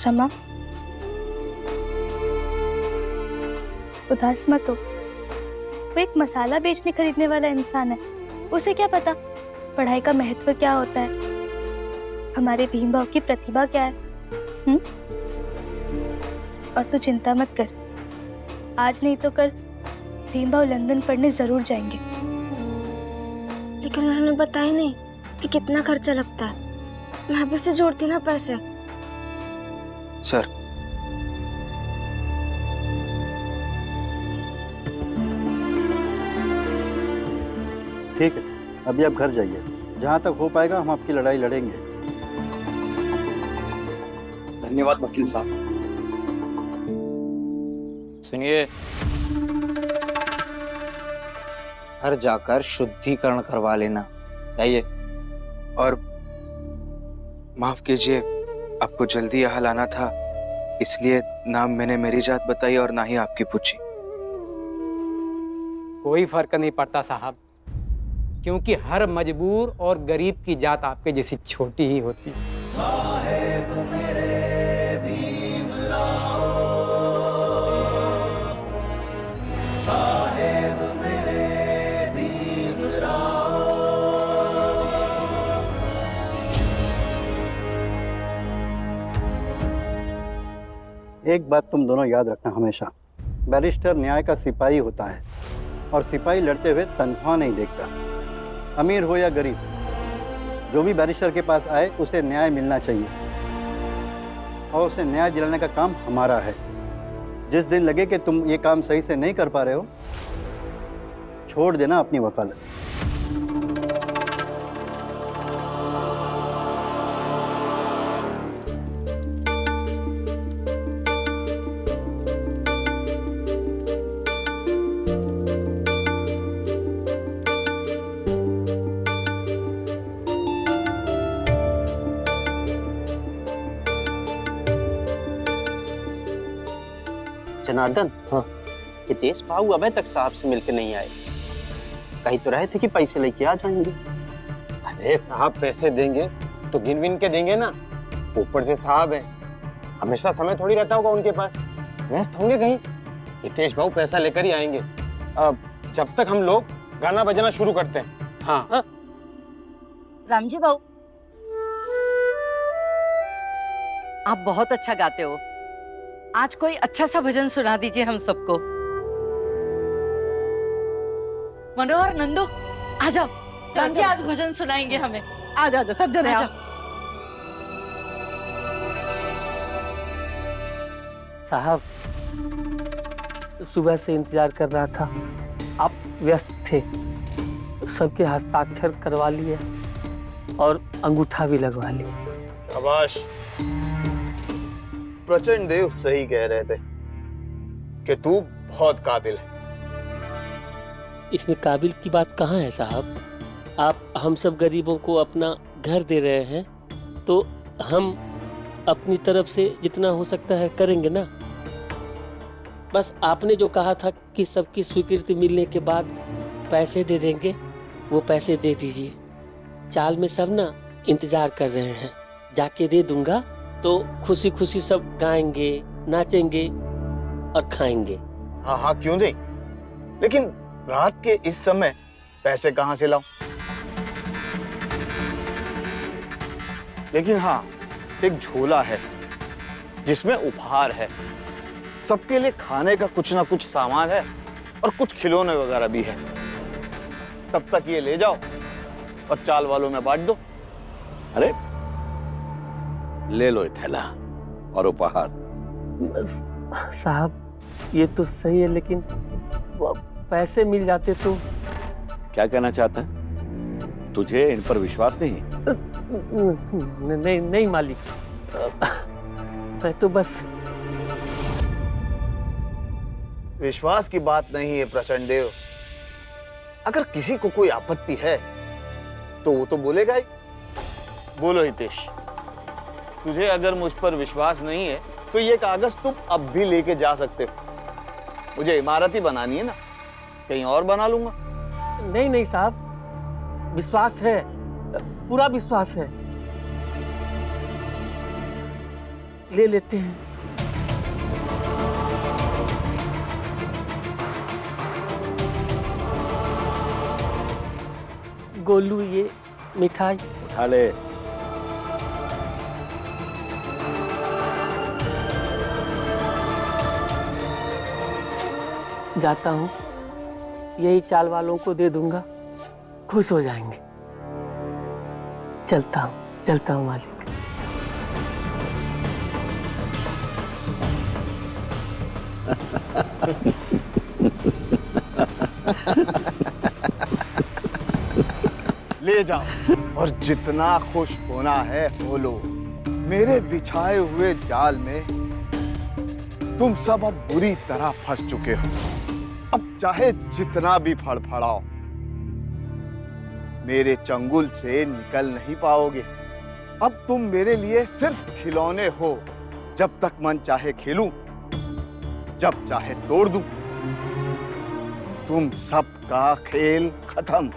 रमा, उदास मत हो। वो एक मसाला बेचने खरीदने वाला इंसान है, उसे क्या पता पढ़ाई का महत्व क्या होता है, हमारे भीमभाव की प्रतिभा क्या है। और तू चिंता मत कर, आज नहीं तो कल भीमभाव लंदन पढ़ने जरूर जाएंगे। लेकिन उन्होंने बताया नहीं कि कितना खर्चा लगता है। मैं अभी से जोड़ती ना पैसे। सर, ठीक है, अभी आप घर जाइए। जहाँ तक हो पाएगा हम आपकी लड़ाई लड़ेंगे। धन्यवाद वकील साहब। सुनिए, घर जाकर शुद्धिकरण करवा लेना। जाइए। और माफ कीजिए, आपको जल्दी यहाँ लाना था, इसलिए ना मैंने मेरी जात बताई और ना ही आपकी पूछी। कोई फर्क नहीं पड़ता साहब, क्योंकि हर मजबूर और गरीब की जात आपके जैसी छोटी ही होती है। साहेब मेरे भीमराव, साहेब मेरे भीमराव। एक बात तुम दोनों याद रखना हमेशा, बैरिस्टर न्याय का सिपाही होता है और सिपाही लड़ते हुए तनख्वाह नहीं देखता। अमीर हो या गरीब, जो भी बैरिस्टर के पास आए उसे न्याय मिलना चाहिए और उसे न्याय दिलाने का काम हमारा है। जिस दिन लगे कि तुम ये काम सही से नहीं कर पा रहे हो, छोड़ देना अपनी वकालत। जनार्दन, हाँ, हितेश बाबू अबे तक साहब से मिलकर नहीं आए। कहीं तो रहे थे कि पैसे लेके आ जाएंगे। अरे साहब पैसे देंगे तो गिन विन के देंगे ना, ऊपर से साहब है, हमेशा समय थोड़ी रहता होगा उनके पास, व्यस्त होंगे कहीं। हितेश बाबू पैसा लेकर ही आएंगे। अब जब तक हम लोग गाना बजाना शुरू करते हैं। हाँ, हाँ? रामजी बाबू, आप बहुत अच्छा गाते हो। आज कोई अच्छा सा भजन सुना दीजिए हम सबको। मनोहर, नंदू, आ जाओ। राम जी आज भजन सुनाएंगे हमें। आ जाओ सब जने आओ। साहब, सुबह से इंतजार कर रहा था, आप व्यस्त थे। सबके हस्ताक्षर करवा लिए और अंगूठा भी लगवा लिया। शाबाश। प्रचंड देव सही कह रहे थे कि तू बहुत काबिल है। इसमें काबिल की बात कहाँ है साहब? आप हम सब गरीबों को अपना घर दे रहे हैं, तो हम अपनी तरफ से जितना हो सकता है करेंगे ना। बस आपने जो कहा था कि सबकी स्वीकृति मिलने के बाद पैसे दे देंगे, वो पैसे दे दीजिए। चाल में सब ना इंतजार कर रहे हैं, जाके दे दूंगा तो खुशी खुशी सब गाएंगे, नाचेंगे और खाएंगे। हाँ हाँ, क्यों नहीं, लेकिन रात के इस समय पैसे कहाँ से लाऊं? लेकिन हाँ, एक झोला है जिसमें उपहार है, सबके लिए खाने का कुछ ना कुछ सामान है और कुछ खिलौने वगैरह भी है। तब तक ये ले जाओ और चाल वालों में बांट दो। अरे ले लो ये थैला और उपहार। साहब, ये तो सही है, लेकिन पैसे मिल जाते तो। क्या कहना चाहता है? तुझे इन पर विश्वास नहीं? नहीं नहीं मालिक, मैं तो बस। विश्वास की बात नहीं है प्रचंड देव। अगर किसी को कोई आपत्ति है तो वो तो बोलेगा ही। बोलो हितेश, तुझे अगर मुझ पर विश्वास नहीं है तो ये कागज तुम अब भी लेके जा सकते हो। मुझे इमारत ही बनानी है ना, कहीं और बना लूंगा। नहीं नहीं साहब, विश्वास है, पूरा विश्वास है। ले लेते हैं। गोलू, ये मिठाई उठा ले। जाता हूँ, यही चाल वालों को दे दूंगा, खुश हो जाएंगे। चलता हूँ मालिक। ले जाओ और जितना खुश होना है हो लो। मेरे बिछाए हुए जाल में तुम सब अब बुरी तरह फंस चुके हो। अब चाहे जितना भी फड़फड़ाओ, मेरे चंगुल से निकल नहीं पाओगे। अब तुम मेरे लिए सिर्फ खिलौने हो। जब तक मन चाहे खेलूं, जब चाहे तोड़ दूं। तुम सबका खेल खत्म।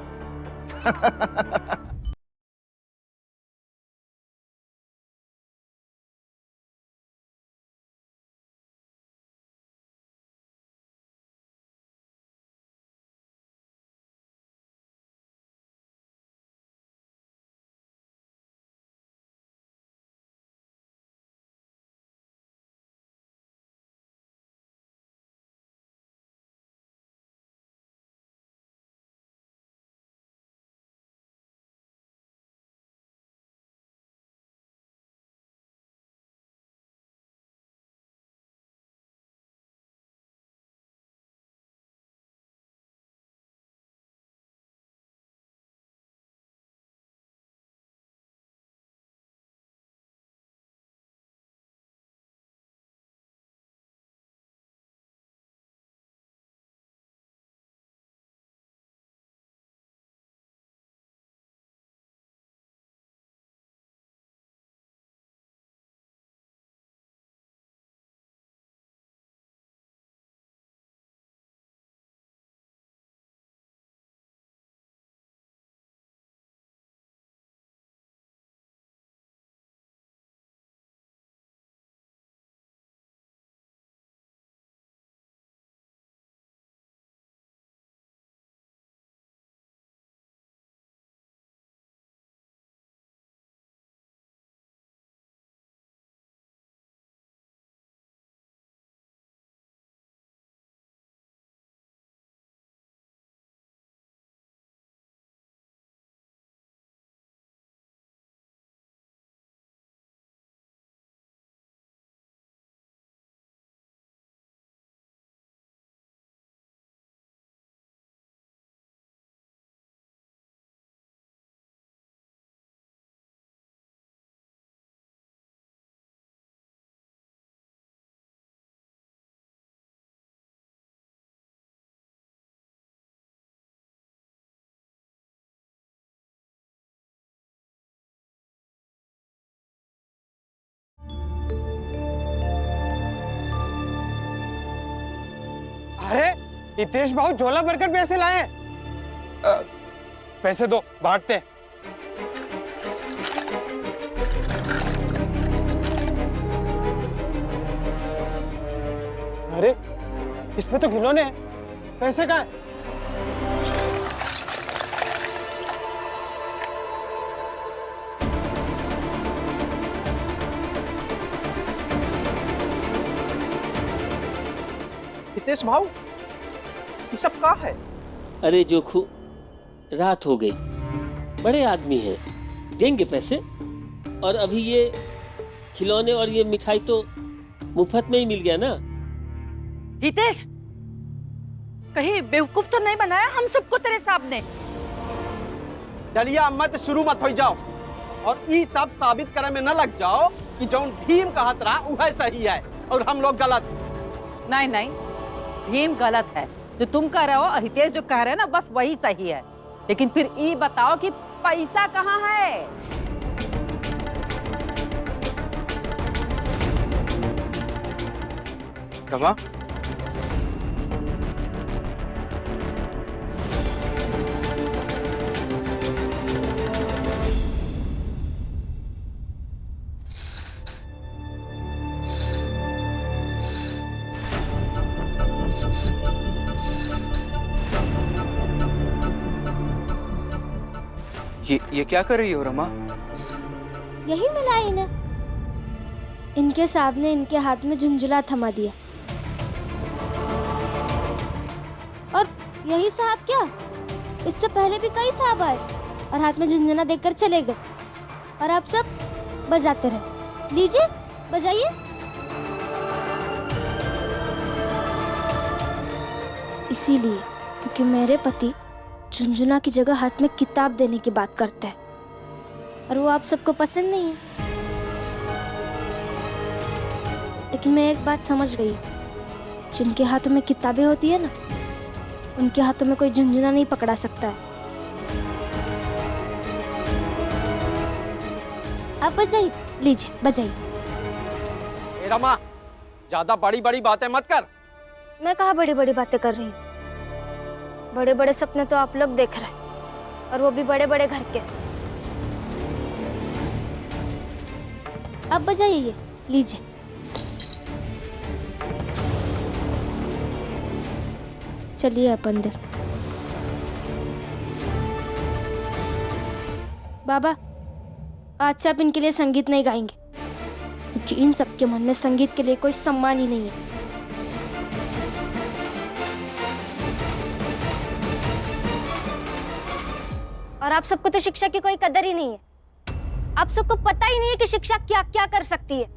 अरे हितेश भाऊ झोला भरकर पैसे लाए। पैसे दो, बांटते हैं। अरे इसमें तो खिलौने हैं, पैसे कहाँ हैं? हितेश भाऊ, ये सब क्या है? अरे जोखू, रात हो गई, बड़े आदमी हैं, देंगे पैसे। और अभी ये खिलौने और ये मिठाई तो मुफ्त में ही मिल गया ना। हितेश, कहीं बेवकूफ तो नहीं बनाया हम सबको तेरे सामने? डलिया मत शुरू मत हो जाओ और ये सब साबित करे में न लग जाओ कि जौन भीम कहत रहा वह सही है और हम लोग गलत। नहीं नहीं, भीम गलत है, जो तुम कह रहे हो, हितेश जो कह रहे हैं ना, बस वही सही है। लेकिन फिर ये बताओ कि पैसा कहाँ है? कमा? ये क्या कर रही हो रमा? यही मिला इन्हें। इनके साहब ने इनके हाथ में झुंझुला थमा दिया। और यही साहब क्या, इससे पहले भी कई साहब आए और हाथ में झुंझुना देकर चले गए, और आप सब बजाते रहे। लीजिए बजाइए। इसीलिए क्योंकि मेरे पति झुंझुना की जगह हाथ में किताब देने की बात करते हैं, और वो आप सबको पसंद नहीं है। लेकिन मैं एक बात समझ गई, जिनके हाथों में किताबें होती है ना, उनके हाथों में कोई झुंझुना नहीं पकड़ा सकता है। आप बजाइए, लीजिए बजाइए। ए रमा, ज्यादा बड़ी बड़ी बातें मत कर। मैं कहाँ बड़ी बड़ी बातें कर रही हूँ। बड़े बड़े सपने तो आप लोग देख रहे हैं, और वो भी बड़े बड़े घर के। अब बजाइए, लीजिए। चलिए आप अंदर। बाबा, आज से आप इनके लिए संगीत नहीं गाएंगे, क्योंकि इन सबके मन में संगीत के लिए कोई सम्मान ही नहीं है। और आप सबको तो शिक्षा की कोई कदर ही नहीं है। आप सबको पता ही नहीं है कि शिक्षा क्या क्या कर सकती है।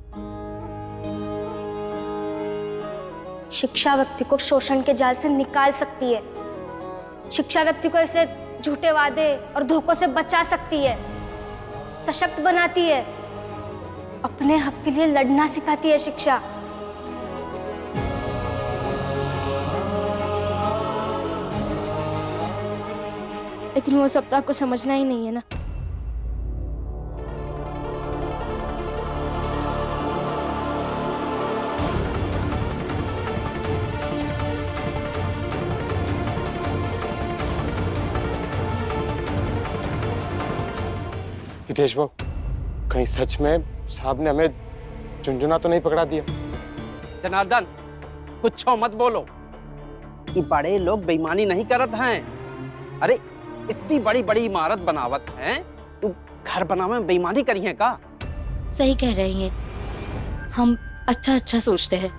शिक्षा व्यक्ति को शोषण के जाल से निकाल सकती है। शिक्षा व्यक्ति को ऐसे झूठे वादे और धोखों से बचा सकती है, सशक्त बनाती है, अपने हक के लिए लड़ना सिखाती है शिक्षा। लेकिन वो सब तो आपको समझना ही नहीं है ना। हितेश बाबू, कहीं सच में साहब ने हमें झुंझुना तो नहीं पकड़ा दिया? जनार्दन, कुछ मत बोलो। ये बड़े लोग बेईमानी नहीं करत हैं। अरे इतनी बड़ी बड़ी इमारत बनावत हैं, तो घर बनावे में बेईमानी करी है का? सही कह रही हैं। हम अच्छा अच्छा सोचते हैं।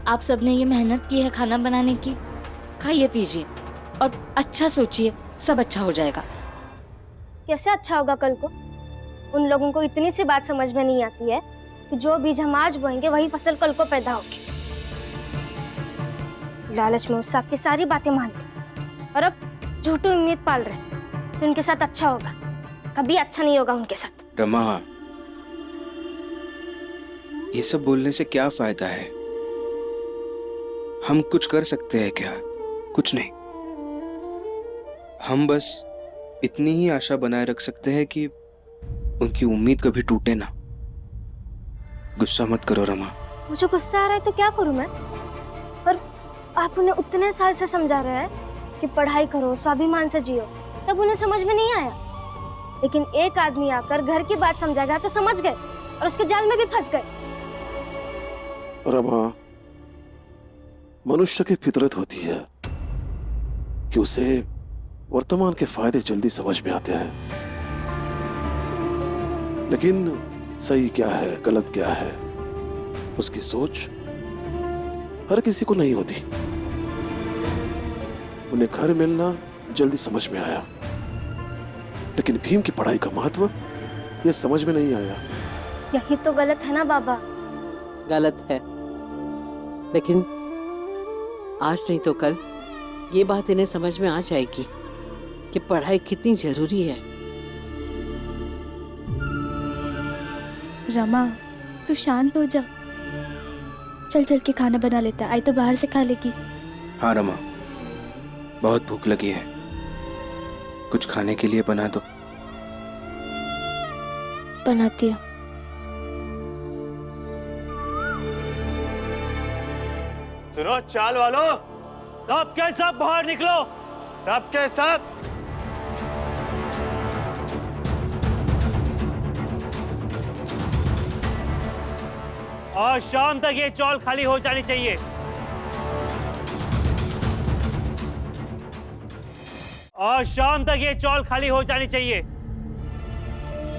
आप सबने ये मेहनत की है खाना बनाने की, खाइए पीजिए और अच्छा सोचिए, सब अच्छा हो जाएगा। कैसे अच्छा होगा कल को? उन लोगों को इतनी सी बात समझ में नहीं आती है कि जो बीज हम आज बोएंगे वही फसल कल को पैदा होगी। लालच में उस साहब की सारी बातें मानती और अब झूठी उम्मीद पाल रहे कि उनके साथ अच्छा होगा। कभी अच्छा नहीं होगा उनके साथ। रमा, ये सब बोलने से क्या फायदा है? हम कुछ कर सकते हैं क्या? कुछ नहीं। हम बस इतनी ही आशा बनाए रख सकते हैं कि उनकी उम्मीद कभी टूटे ना। गुस्सा मत करो रमा। मुझे गुस्सा आ रहा है तो क्या करूं मैं? पर आप उन्हें उतने साल से समझा रहे हैं कि पढ़ाई करो, स्वाभिमान से जियो, तब उन्हें समझ में नहीं आया। लेकिन एक आदमी आकर घर की बात समझा गया तो समझ गए और उसके जाल में भी फंस गए। रमा, मनुष्य की फितरत होती है कि उसे वर्तमान के फायदे जल्दी समझ में आते हैं, लेकिन सही क्या है गलत क्या है उसकी सोच हर किसी को नहीं होती। उन्हें घर मिलना जल्दी समझ में आया, लेकिन भीम की पढ़ाई का महत्व यह समझ में नहीं आया। यही तो गलत है ना बाबा? गलत है, लेकिन आज नहीं तो कल ये बात इन्हें समझ में आ जाएगी कि पढ़ाई कितनी जरूरी है। रमा, तू शांत हो जा। चल चल के खाना बना लेता है, आई तो बाहर से खा लेगी। हाँ रमा, बहुत भूख लगी है, कुछ खाने के लिए बना दो। बनाती हूँ। सुनो चाल वालों, सब के सब बाहर निकलो। सब के सब। और शाम तक ये चौल खाली हो जानी चाहिए। और शाम तक ये चौल खाली हो जानी चाहिए।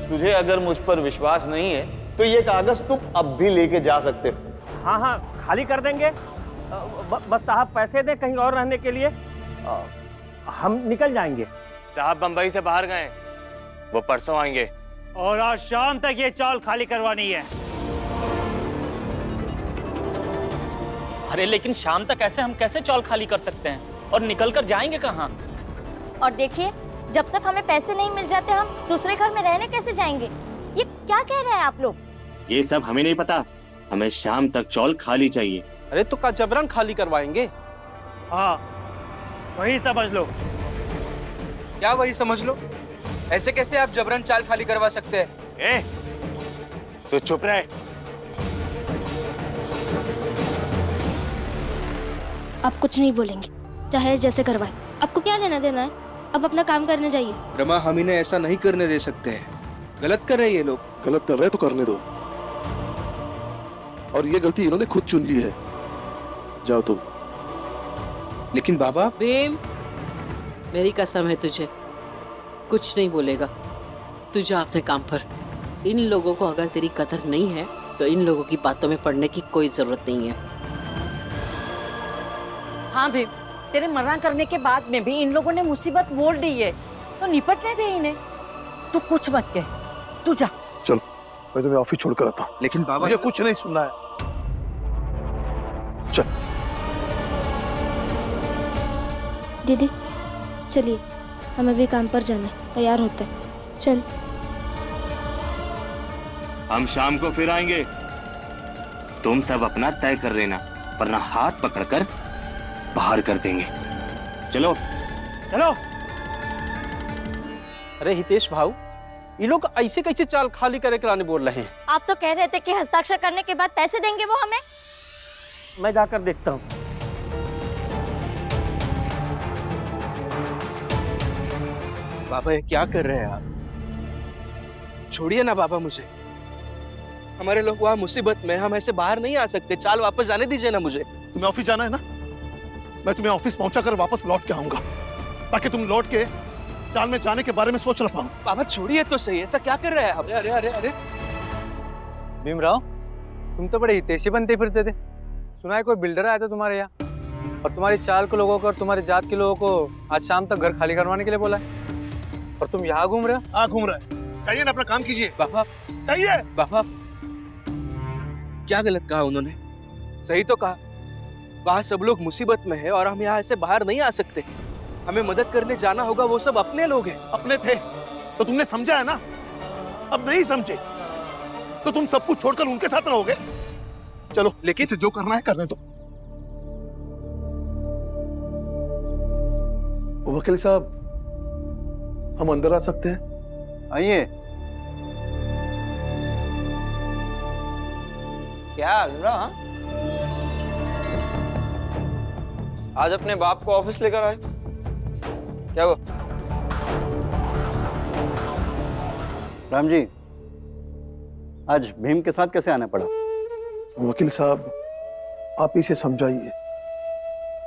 तुझे अगर मुझ पर विश्वास नहीं है तो ये कागज तुम अब भी लेके जा सकते हो। हाँ हाँ, खाली कर देंगे। बस साहब पैसे दें कहीं और रहने के लिए, हम निकल जाएंगे। साहब बंबई से बाहर गए, वो परसों आएंगे। और आज शाम तक ये चौल खाली करवानी है। अरे लेकिन शाम तक ऐसे हम कैसे चौल खाली कर सकते हैं, और निकल कर जाएंगे कहाँ? और देखिए, जब तक हमें पैसे नहीं मिल जाते हम दूसरे घर में रहने कैसे जाएंगे? ये क्या कह रहे हैं आप लोग? ये सब हमें नहीं पता, हमें शाम तक चौल खाली चाहिए। अरे तो का जबरन खाली करवाएंगे? हाँ, वही समझ लो। क्या वही समझ लो? ऐसे कैसे आप जबरन चाल खाली करवा सकते हैं? तो चुप रहे। आप कुछ नहीं बोलेंगे, चाहे जैसे करवाए। आपको क्या लेना देना है? अब अपना काम करने जाइए। रमा, हम इन्हें ऐसा नहीं करने दे सकते हैं। गलत कर रहे हैं ये लोग। गलत कर रहे तो करने दो, और ये गलती इन्होंने खुद चुन ली है। जाओ तुम। लेकिन बाबा। भीम, मेरी कसम है तुझे, कुछ नहीं बोलेगा। तू जा अपने काम पर। इन लोगों को अगर तेरी कदर नहीं है तो इन लोगों की बातों में पड़ने की कोई जरूरत नहीं है। हाँ भीम, तेरे मना करने के बाद में भी इन लोगों ने मुसीबत मोल दी है, तो निपटने दे इन्हें। तू कुछ मत कह, तू जा। चलो, मैं तुम्हें ऑफिस छोड़कर आता हूँ। लेकिन बाबा, मुझे कुछ नहीं सुनना है। चल। दीदी चलिए, हमें भी काम पर जाना है, तैयार होते हैं। चल। हम शाम को फिर आएंगे, तुम सब अपना तय कर लेना, वरना हाथ पकड़कर बाहर कर देंगे। चलो चलो। अरे हितेश भाऊ, ये लोग ऐसे कैसे चाल खाली करे कराने बोल रहे हैं? आप तो कह रहे थे कि हस्ताक्षर करने के बाद पैसे देंगे वो हमें। मैं जाकर देखता हूँ। बाबा, ये क्या कर रहे हैं आप? छोड़िए ना बाबा मुझे। हमारे लोग वहाँ मुसीबत में, हम ऐसे बाहर नहीं आ सकते। चाल वापस जाने दीजिए ना मुझे। तुम्हें ऑफिस जाना है ना? मैं तुम्हें ऑफिस पहुंचाकर वापस लौट के आऊंगा, ताकि तुम लौट के चाल में जाने के बारे में सोच ना पाओ। बाबा छोड़िए तो सही, ऐसा क्या कर रहे हैं आप? अरे अरे अरे, भीमराव, तुम तो बड़े हितैषी बनते फिरते थे। सुना है कोई बिल्डर आया था तुम्हारे यहाँ, और तुम्हारी चाल के लोगों को और तुम्हारी जात के लोगों को आज शाम तक घर खाली करवाने के लिए बोला है, और तुम यहाँ घूम रहे हो? हाँ, घूम रहे हैं। चाहिए ना, अपना काम कीजिए। बाबा चाहिए। बाबा, क्या गलत कहा उन्होंने? सही तो कहा। वहाँ सब लोग मुसीबत में है और हम यहाँ ऐसे बाहर नहीं आ सकते। हमें मदद करने जाना होगा। वो सब अपने लोग हैं। अपने थे तो तुमने समझा है ना, अब नहीं समझे तो तुम सब कुछ छोड़कर उनके साथ रहोगे। चलो, लेकिन इसे जो करना है करने दो। वकील साहब, हम अंदर आ सकते हैं? आइए। क्या भीमराव, आज अपने बाप को ऑफिस लेकर आए? क्या हुआ? राम जी, आज भीम के साथ कैसे आना पड़ा? वकील साहब, आप इसे समझाइए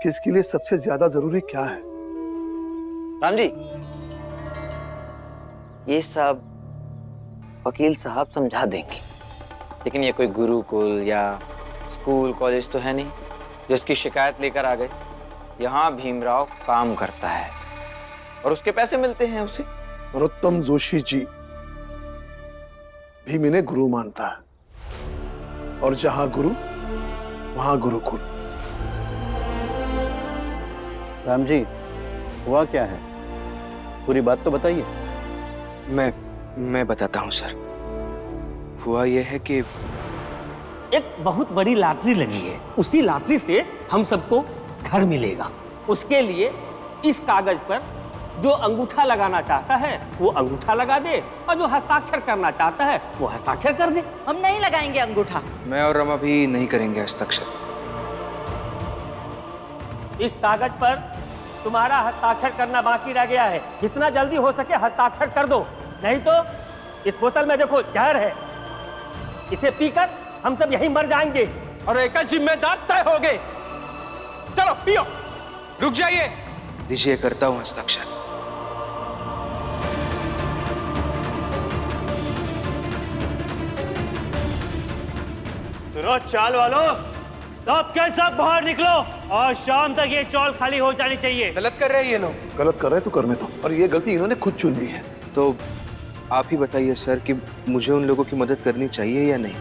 कि इसके लिए सबसे ज्यादा जरूरी क्या है। राम जी, ये सब वकील साहब समझा देंगे, लेकिन ये कोई गुरुकुल या स्कूल कॉलेज तो है नहीं जिसकी शिकायत लेकर आ गए। यहाँ भीमराव काम करता है और उसके पैसे मिलते हैं उसे। नरोत्तम जोशी जी, भीम इन्हें गुरु मानता है, और जहां गुरु वहां गुरुकुल। राम जी, हुआ क्या है? पूरी बात तो बताइए। मैं बताता हूँ सर। हुआ यह है कि एक बहुत बड़ी लॉटरी लगी है, उसी लॉटरी से हम सबको घर मिलेगा। उसके लिए इस कागज पर जो अंगूठा लगाना चाहता है वो अंगूठा लगा दे, और जो हस्ताक्षर करना चाहता है वो हस्ताक्षर कर दे। हम नहीं लगाएंगे अंगूठा। मैं और रमा भी नहीं करेंगे हस्ताक्षर। इस कागज पर तुम्हारा हस्ताक्षर करना बाकी रह गया है। जितना जल्दी हो सके हस्ताक्षर कर दो, नहीं तो इस बोतल में देखो जहर है, इसे पीकर हम सब यहीं मर जाएंगे। और एक जिम्मेदार तय हो गए। चलो पियो। रुक जाइए। दीजिए, करता हूँ हस्ताक्षर। सुनो चाल वालों, सब के सब बाहर निकलो और शाम तक ये चौल खाली हो जानी चाहिए। गलत कर रहे हैं ये लोग। गलत कर रहे हैं तो करने दो, और ये गलती इन्होंने खुद चुन ली है। तो आप ही बताइए सर कि मुझे उन लोगों की मदद करनी चाहिए या नहीं?